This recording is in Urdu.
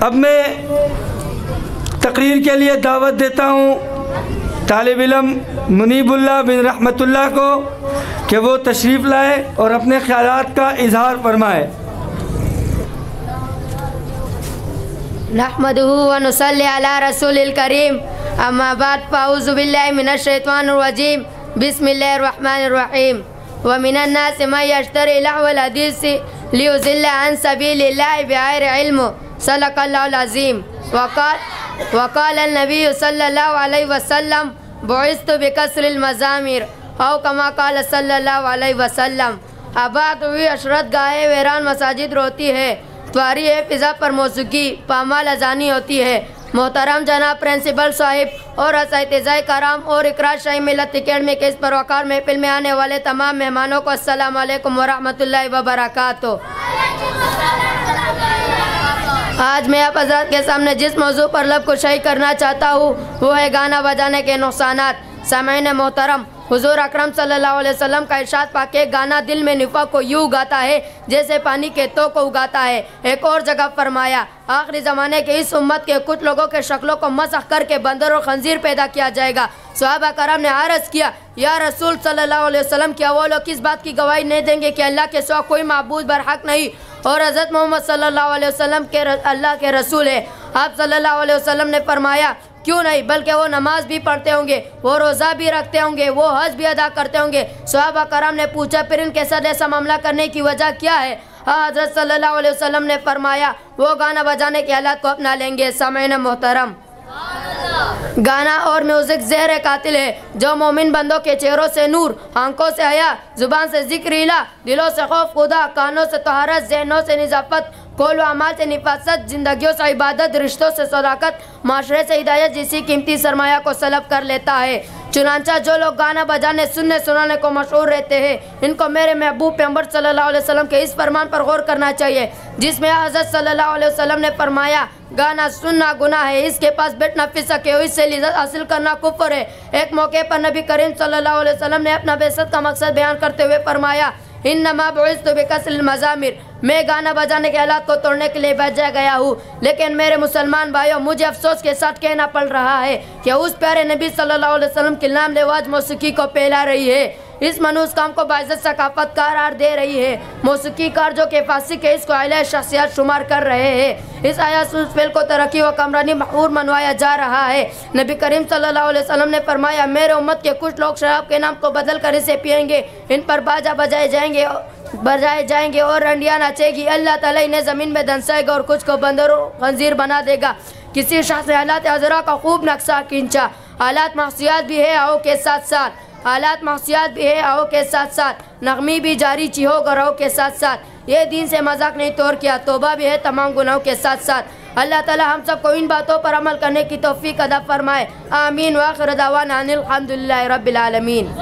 اب میں تقریر کے لیے دعوت دیتا ہوں طالب علم منیب اللہ بن رحمت اللہ کو کہ وہ تشریف لائے اور اپنے خیالات کا اظہار فرمائے۔ نحمدہ و نصلی علی رسول الکریم، اما بعد فاعوذ باللہ من الشیطان الرجیم، بسم اللہ الرحمن الرحیم۔ ومن الناس من یشتری لہو الحدیث لیضل عن سبیل اللہ بغیر علم، صدق اللہ العظیم۔ وقال النبی صلی اللہ علیہ وسلم بعثت بکسر المزامیر او کما قال صلی اللہ علیہ وسلم۔ آباد ہوئی عشرت گاہیں ویران مساجد روتی ہے، تواری ہے فضا پر موسیقی، پامال اذانی ہوتی ہے۔ محترم جناب پرنسپل صاحب اور اساتذہ کرام اور اقراء شاہی ملت اکیڈمی کے اس پروقار محفل میں آنے والے تمام مہمانوں کو السلام علیکم ورحمۃ اللہ وبرکاتہ۔ آج میں آپ حضرات کے سامنے جس موضوع پر لب کشائی کرنا چاہتا ہوں وہ ہے گانا بجانے کے نقصانات۔ سامعین محترم، حضور اکرم صلی اللہ علیہ وسلم کا ارشاد پاک ہے، گانا دل میں نفاق کو یوں اگاتا ہے جیسے پانی کے تو کو اگاتا ہے۔ ایک اور جگہ فرمایا، آخری زمانے کے اس امت کے کچھ لوگوں کے شکلوں کو مسخ کر کے بندر اور خنزیر پیدا کیا جائے گا۔ صحابہ کرام نے عرض کیا، یا رسول صلی اللہ علیہ وسلم، کیا وہ لوگ کس بات کی گواہی نہیں دیں گے کہ اللہ کے سوا کوئی معبود برحق نہیں اور حضرت محمد صلی اللہ علیہ وسلم کے اللہ کے رسول ہے؟ آپ صلی اللہ علیہ وسلم نے فرمایا، کیوں نہیں، بلکہ وہ نماز بھی پڑھتے ہوں گے، وہ روزہ بھی رکھتے ہوں گے، وہ حج بھی ادا کرتے ہوں گے۔ صحابہ کرام نے پوچھا، پھر ان کے ساتھ ایسا معاملہ کرنے کی وجہ کیا ہے؟ حضرت صلی اللہ علیہ وسلم نے فرمایا، وہ گانا بجانے کے حالات کو اپنا لیں گے۔ سامعین محترم، گانا اور میوزک زہر قاتل ہے جو مومن بندوں کے چہروں سے نور، آنکھوں سے حیا، زبان سے ذکر الہ، دلوں سے خوف خدا، کانوں سے طہارت، ذہنوں سے نظافت، قول و اعمال سے نفاست، زندگیوں سے عبادت، رشتوں سے صداقت، معاشرے سے ہدایت جیسی قیمتی سرمایہ کو سلب کر لیتا ہے۔ چنانچہ جو لوگ گانا بجانے، سننے سنانے کو مشہور رہتے ہیں، ان کو میرے محبوب پیغمبر صلی اللہ علیہ وسلم کے اس فرمان پر غور کرنا چاہیے جس میں حضرت صلی اللہ علیہ وسلم نے فرمایا، گانا سننا گناہ ہے، اس کے پاس بیٹھنا فسق ہے اور اس سے لذت حاصل کرنا کفر ہے۔ ایک موقع پر نبی کریم صلی اللہ علیہ وسلم نے اپنا بعثت کا مقصد بیان کرتے ہوئے فرمایا، انما بعثت بکسر المزامیر، میں گانا بجانے کے آلات کو توڑنے کے لیے بھیجا گیا ہوں، لیکن میرے مسلمان بھائیوں، مجھے افسوس کے ساتھ کہنا پڑ رہا ہے کہ اس پیارے نبی صلی اللہ علیہ وسلم کی نام لیواج موسیقی کو پھیلا رہی ہے، اس منحوس کام کو باعزت ثقافت قرار دے رہی ہے۔ موسیقی کار جو کہ فاسق ہے، اس کو اعلی شخصیات شمار کر رہے ہیں۔ اس آیات سے اس فعل کو ترقی و کامرانی محور منوایا جا رہا ہے۔ نبی کریم صلی اللہ علیہ وسلم نے فرمایا، میرے امت کے کچھ لوگ شراب کے نام کو بدل کر اسے پئیں گے، ان پر باجا بجائے جائیں گے اور رنڈیاں ناچے گی، اللہ تعالیٰ انہیں زمین میں دھنسائے گا اور کچھ کو بندر و خنزیر بنا دے گا۔ کسی شخص نے حالات حاضرہ کا خوب نقشہ کھینچا، حالات معصیات بھی ہے آؤ کے ساتھ ساتھ، حالات معصیات بھی ہے آؤ کے ساتھ ساتھ، نغمی بھی جاری چیہو گروہ کے ساتھ ساتھ، یہ دین سے مذاق نہیں توڑ کیا، توبہ بھی ہے تمام گناہوں کے ساتھ ساتھ۔ اللہ تعالیٰ ہم سب کو ان باتوں پر عمل کرنے کی توفیق عطا فرمائے، آمین۔ وآخر دعوانا ان الحمدللہ رب العالمین۔